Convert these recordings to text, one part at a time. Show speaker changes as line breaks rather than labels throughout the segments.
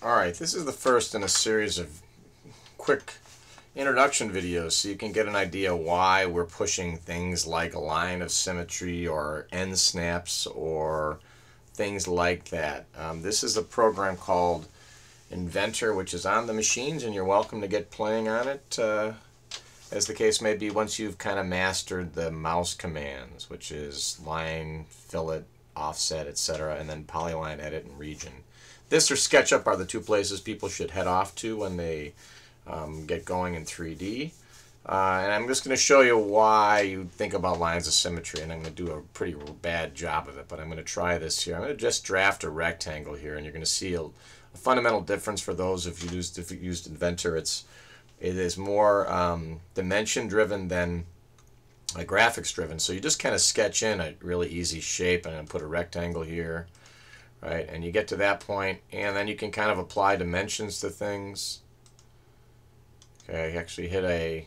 Alright, this is the first in a series of quick introduction videos so you can get an idea why we're pushing things like a line of symmetry or end snaps or things like that. This is a program called Inventor, which is on the machines, and you're welcome to get playing on it as the case may be once you've kind of mastered the mouse commands, which is line, fillet, offset, etc., and then polyline, edit, and region. This or SketchUp are the two places people should head off to when they get going in 3D. And I'm just going to show you why you think about lines of symmetry, and I'm going to do a pretty bad job of it, but I'm going to try this here. I'm going to just draft a rectangle here, and you're going to see a fundamental difference for those if you used Inventor. It is more dimension driven than graphics driven. So you just kind of sketch in a really easy shape, and I'm going to put a rectangle here. Right, and you get to that point, and then you can kind of apply dimensions to things. Okay, actually hit a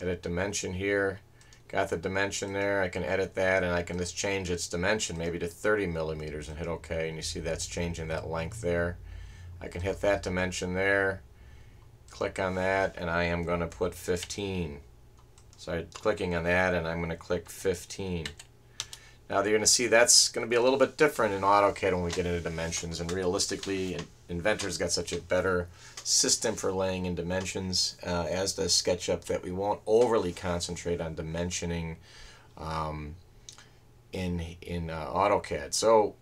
edit dimension here. Got the dimension there. I can edit that, and I can just change its dimension maybe to 30 millimeters and hit OK, and you see that's changing that length there. I can hit that dimension there, click on that, and I am going to put 15. So I'm clicking on that, and I'm going to click 15. Now you're going to see that's going to be a little bit different in AutoCAD when we get into dimensions, and realistically Inventor's got such a better system for laying in dimensions, as does SketchUp, that we won't overly concentrate on dimensioning in AutoCAD. So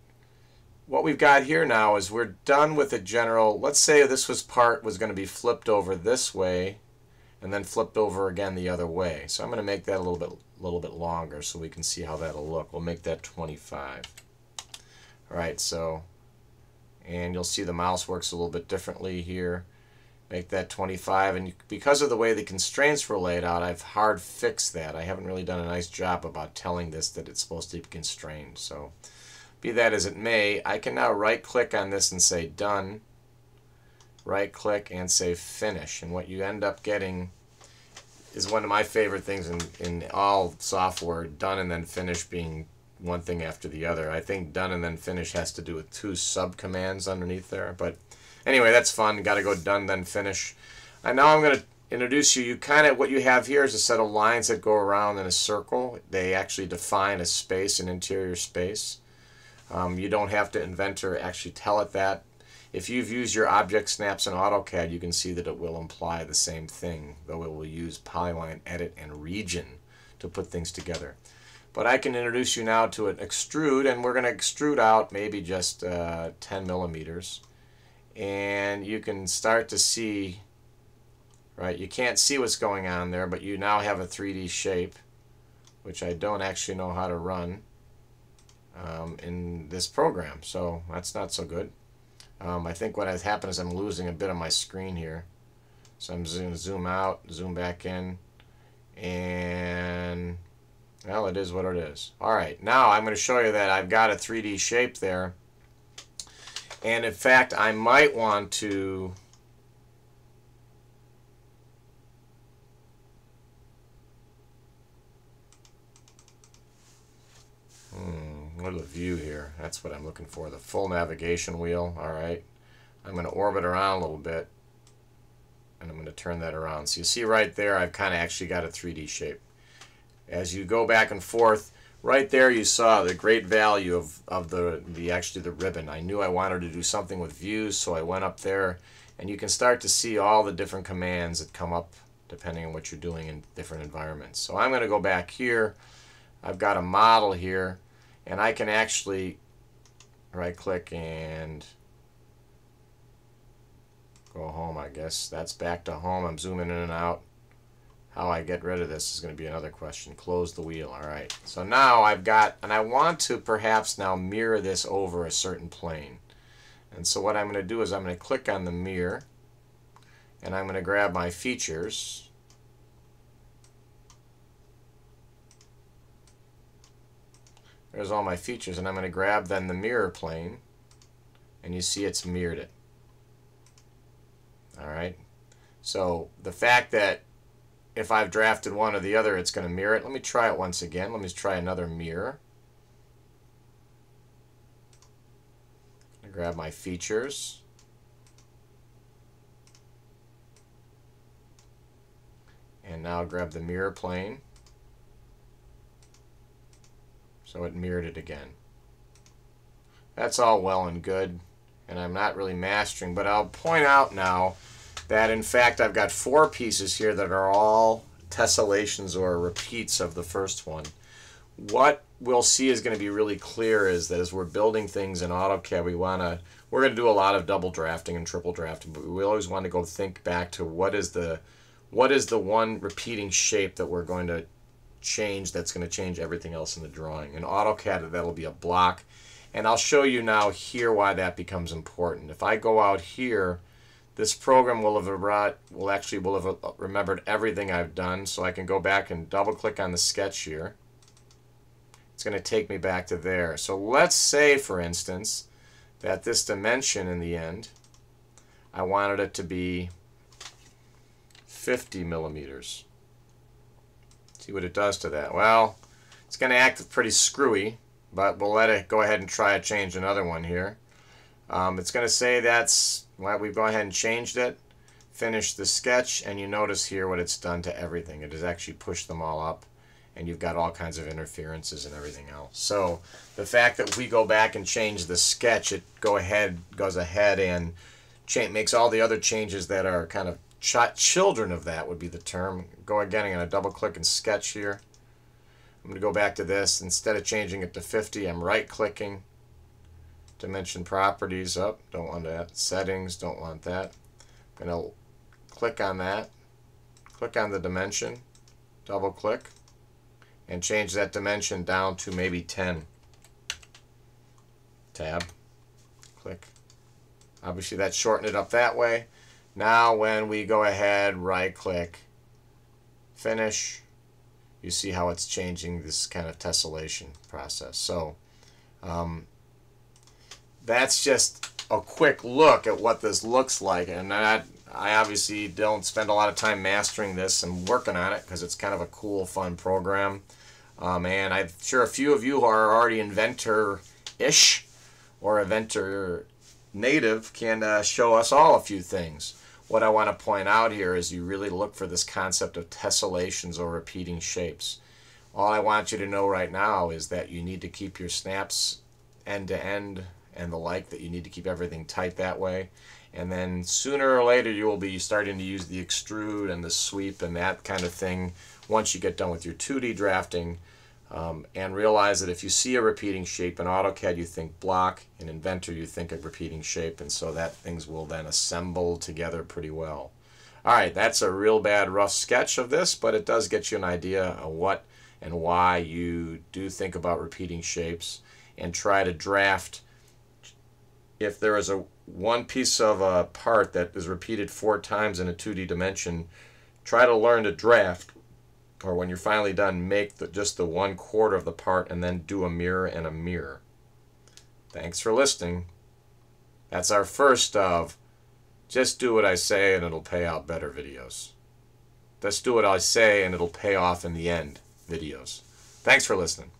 what we've got here now is we're done with the general. Let's say this part was going to be flipped over this way and then flipped over again the other way. So I'm going to make that a little bit longer so we can see how that'll look. We'll make that 25. Alright, so, and you'll see the mouse works a little bit differently here. Make that 25, and because of the way the constraints were laid out, I've hard fixed that. I haven't really done a nice job about telling this that it's supposed to be constrained. So, be that as it may, I can now right click on this and say done. Right click and say finish, and what you end up getting is one of my favorite things in all software, done and then finish being one thing after the other. I think done and then finish has to do with two sub commands underneath there, but anyway, that's fun. Got to go done then finish. And now I'm going to introduce you. What you have here is a set of lines that go around in a circle. They actually define a space, an interior space. You don't have to Inventor actually tell it that. If you've used your object snaps in AutoCAD, you can see that it will imply the same thing, though it will use polyline, edit, and region to put things together. But I can introduce you now to an extrude, and we're going to extrude out maybe just 10 millimeters. And you can start to see, right, you can't see what's going on there, but you now have a 3D shape, which I don't actually know how to run in this program, so that's not so good. I think what has happened is I'm losing a bit of my screen here. So I'm going to zoom out, zoom back in, and, well, it is what it is. Alright, now I'm going to show you that I've got a 3D shape there. And in fact, I might want to go to the view here. That's what I'm looking for, the full navigation wheel. Alright, I'm going to orbit around a little bit, and I'm going to turn that around. So you see right there, I've kind of actually got a 3D shape. As you go back and forth, right there you saw the great value of the ribbon. I knew I wanted to do something with views, so I went up there, and you can start to see all the different commands that come up depending on what you're doing in different environments. So I'm going to go back here. I've got a model here, and I can actually right click and go home, I guess. That's back to home. I'm zooming in and out. How I get rid of this is going to be another question. Close the wheel. Alright. So now I've got, and I want to perhaps now mirror this over a certain plane. And so what I'm going to do is I'm going to click on the mirror, and I'm going to grab my features. There's all my features, and I'm going to grab then the mirror plane, and you see it's mirrored it. Alright. So the fact that if I've drafted one or the other, it's going to mirror it. Let me try it once again. Let me try another mirror. grab my features, now grab the mirror plane. So it mirrored it again. That's all well and good, and I'm not really mastering, but I'll point out now that in fact I've got 4 pieces here that are all tessellations or repeats of the first one. What we'll see is going to be really clear is that as we're building things in AutoCAD, we're going to do a lot of double drafting and triple drafting, but we always want to go think back to what is the one repeating shape that we're going to change that's going to change everything else in the drawing. In AutoCAD, that'll be a block, and I'll show you now here why that becomes important. If I go out here, this program will have remembered everything I've done, so I can go back and double click on the sketch here. It's going to take me back to there. So let's say, for instance, that this dimension in the end, I wanted it to be 50 millimeters. See what it does to that. Well, it's going to act pretty screwy, but we'll let it go ahead and try to change another one here. It's going to say that's, well, we've gone ahead and changed it, finished the sketch, and you notice here what it's done to everything. It has actually pushed them all up, and you've got all kinds of interferences and everything else. So the fact that we go back and change the sketch, it goes ahead and makes all the other changes that are kind of children of that would be the term. Go again, I'm going to double click and sketch here. I'm going to go back to this. Instead of changing it to 50, I'm right clicking. Dimension properties, up, don't want that. Settings, don't want that. I'm going to click on that. Click on the dimension. Double click. And change that dimension down to maybe 10. Tab. Click. Obviously that shortened it up that way. Now when we go ahead, right click, finish, you see how it's changing this kind of tessellation process. So that's just a quick look at what this looks like, and I obviously don't spend a lot of time mastering this and working on it because it's kind of a cool, fun program. And I'm sure a few of you who are already inventor-ish or inventor native can show us all a few things. What I want to point out here is you really look for this concept of tessellations or repeating shapes. All I want you to know right now is that you need to keep your snaps end to end and the like, that you need to keep everything tight that way. And then sooner or later you will be starting to use the extrude and the sweep and that kind of thing once you get done with your 2D drafting. And realize that if you see a repeating shape in AutoCAD, you think block. In Inventor, you think of repeating shape, and so that things will then assemble together pretty well. All right, that's a real bad rough sketch of this, but it does get you an idea of what and why you do think about repeating shapes and try to draft. If there is one piece of a part that is repeated 4 times in a 2D dimension, try to learn to draft, or when you're finally done, make just the 1/4 of the part and then do a mirror and a mirror. Thanks for listening. That's our first of just do what I say and it'll pay out better videos. Just do what I say and it'll pay off in the end videos. Thanks for listening.